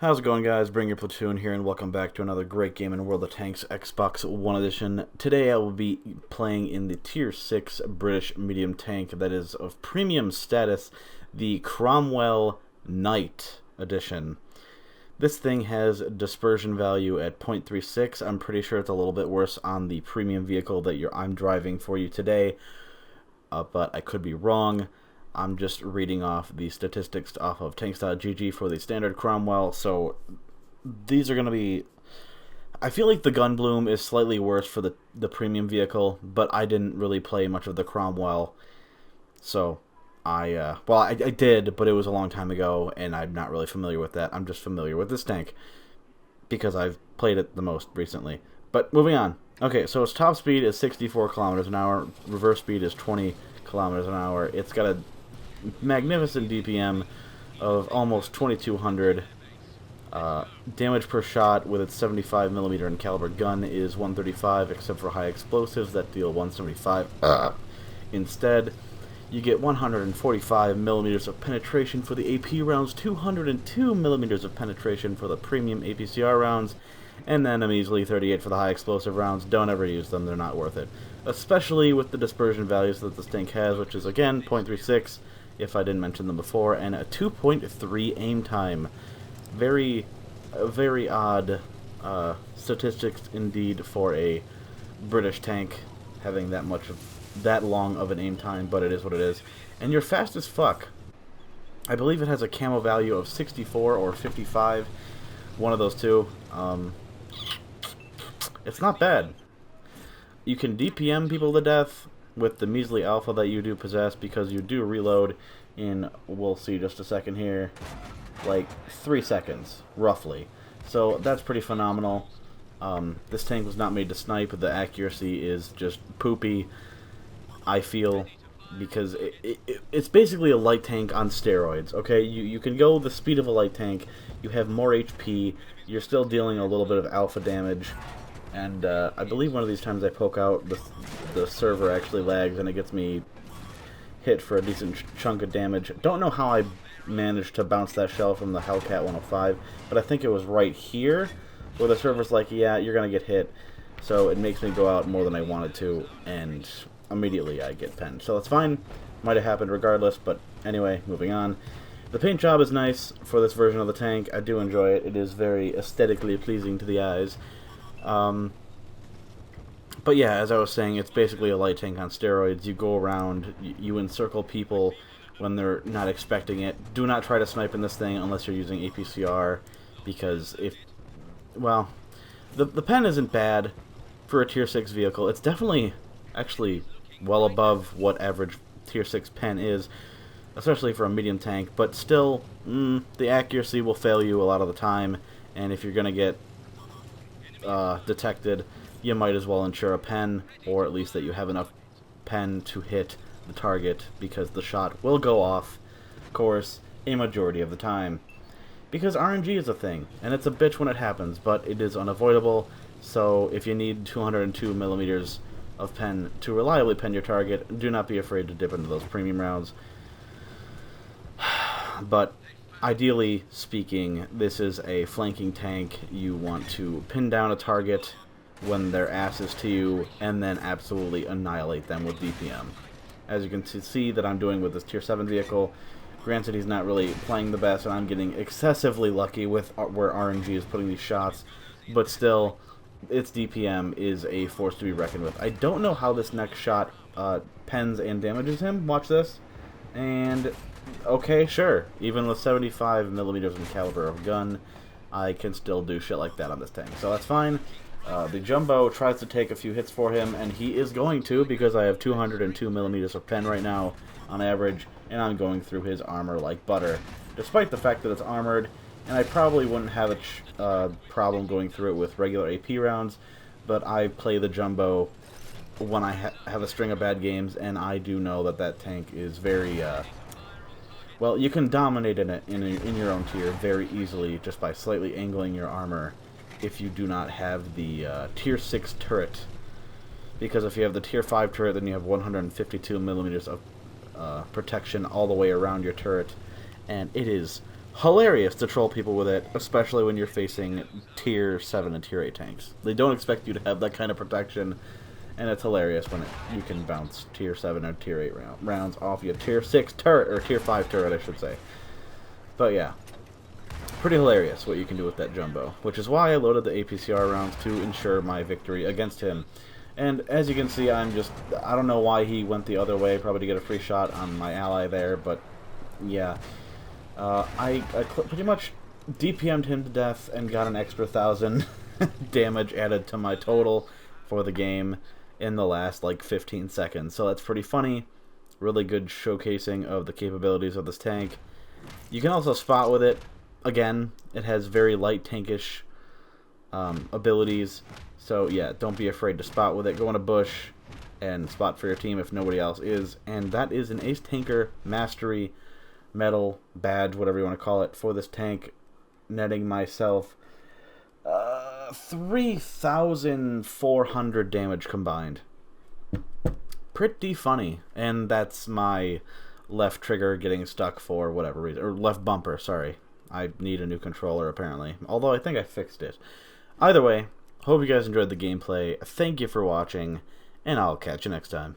How's it going, guys? Bring your platoon here, and welcome back to another great game in World of Tanks Xbox One Edition. Today I will be playing in the Tier 6 British medium tank that is of premium status, the Cromwell Knight Edition. This thing has dispersion value at 0.36. I'm pretty sure it's a little bit worse on the premium vehicle that I'm driving for you today, but I could be wrong. I'm just reading off the statistics off of tanks.gg for the standard Cromwell, so these are going to be... I feel like the gun bloom is slightly worse for the premium vehicle, but I didn't really play much of the Cromwell, so I did, but it was a long time ago, and I'm not really familiar with that. I'm just familiar with this tank, because I've played it the most recently. But moving on. Okay, so its top speed is 64 kilometers an hour, reverse speed is 20 kilometers an hour. It's got a magnificent DPM of almost 2200. Damage per shot with its 75mm in caliber gun is 135, except for high explosives that deal 175. Instead, you get 145mm of penetration for the AP rounds, 202mm of penetration for the premium APCR rounds, and then a measly 38 for the high explosive rounds. Don't ever use them, they're not worth it. Especially with the dispersion values that this tank has, which is, again, 0.36, if I didn't mention them before, and a 2.3 aim time. Very odd statistics indeed for a British tank having that long of an aim time, but it is what it is. And you're fast as fuck. I believe it has a camo value of 64 or 55, one of those two. It's not bad. You can DPM people to death with the measly alpha that you do possess, because you do reload in, we'll see just a second here, like 3 seconds, roughly. So that's pretty phenomenal. This tank was not made to snipe. The accuracy is just poopy, I feel, because it's basically a light tank on steroids, okay? You can go the speed of a light tank, you have more HP, you're still dealing a little bit of alpha damage, and I believe one of these times I poke out, the server actually lags and it gets me hit for a decent chunk of damage. Don't know how I managed to bounce that shell from the Hellcat 105, but I think it was right here where the server's like, yeah, you're going to get hit, so it makes me go out more than I wanted to, and immediately I get penned. So that's fine. Might have happened regardless, but anyway, moving on. The paint job is nice for this version of the tank. I do enjoy it. It is very aesthetically pleasing to the eyes. But yeah, as I was saying, it's basically a light tank on steroids. You go around, you encircle people when they're not expecting it. Do not try to snipe in this thing unless you're using APCR, because well, the pen isn't bad for a Tier 6 vehicle. It's definitely, actually, well above what average Tier 6 pen is, especially for a medium tank, but still, the accuracy will fail you a lot of the time, and if you're going to get detected, you might as well ensure a pen, or at least that you have enough pen to hit the target, because the shot will go off, of course, a majority of the time. Because RNG is a thing, and it's a bitch when it happens, but it is unavoidable, so if you need 202mm of pen to reliably pen your target, do not be afraid to dip into those premium rounds. But ideally speaking, this is a flanking tank. You want to pin down a target when their ass is to you, and then absolutely annihilate them with DPM. As you can see that I'm doing with this Tier 7 vehicle. Granted, he's not really playing the best, and I'm getting excessively lucky with where RNG is putting these shots, but still, its DPM is a force to be reckoned with. I don't know how this next shot pens and damages him. Watch this. And, okay, sure. Even with 75mm in caliber of gun, I can still do shit like that on this tank. So that's fine. The Jumbo tries to take a few hits for him, and he is going to, because I have 202mm of pen right now on average, and I'm going through his armor like butter, despite the fact that it's armored, and I probably wouldn't have a problem going through it with regular AP rounds, but I play the Jumbo when I have a string of bad games, and I do know that that tank is very, well, you can dominate in it in your own tier very easily just by slightly angling your armor if you do not have the Tier 6 turret. Because if you have the Tier 5 turret, then you have 152mm of protection all the way around your turret, and it is hilarious to troll people with it, especially when you're facing tier 7 and tier 8 tanks. They don't expect you to have that kind of protection, and it's hilarious when you can bounce tier 7 or tier 8 rounds off your tier 6 turret, or tier 5 turret, I should say. But yeah, pretty hilarious what you can do with that jumbo, which is why I loaded the APCR rounds to ensure my victory against him. And as you can see, I don't know why he went the other way, probably to get a free shot on my ally there, but yeah. I pretty much DPM'd him to death and got an extra 1,000 damage added to my total for the game in the last, like, 15 seconds. So that's pretty funny. Really good showcasing of the capabilities of this tank. You can also spot with it. Again, it has very light tankish abilities. So, yeah, don't be afraid to spot with it. Go in a bush and spot for your team if nobody else is. And that is an Ace Tanker Mastery medal, badge, whatever you want to call it, for this tank, netting myself 3,400 damage combined. Pretty funny. And that's my left trigger getting stuck for whatever reason, or left bumper, sorry. I need a new controller apparently, although I think I fixed it. Either way, hope you guys enjoyed the gameplay. Thank you for watching, and I'll catch you next time.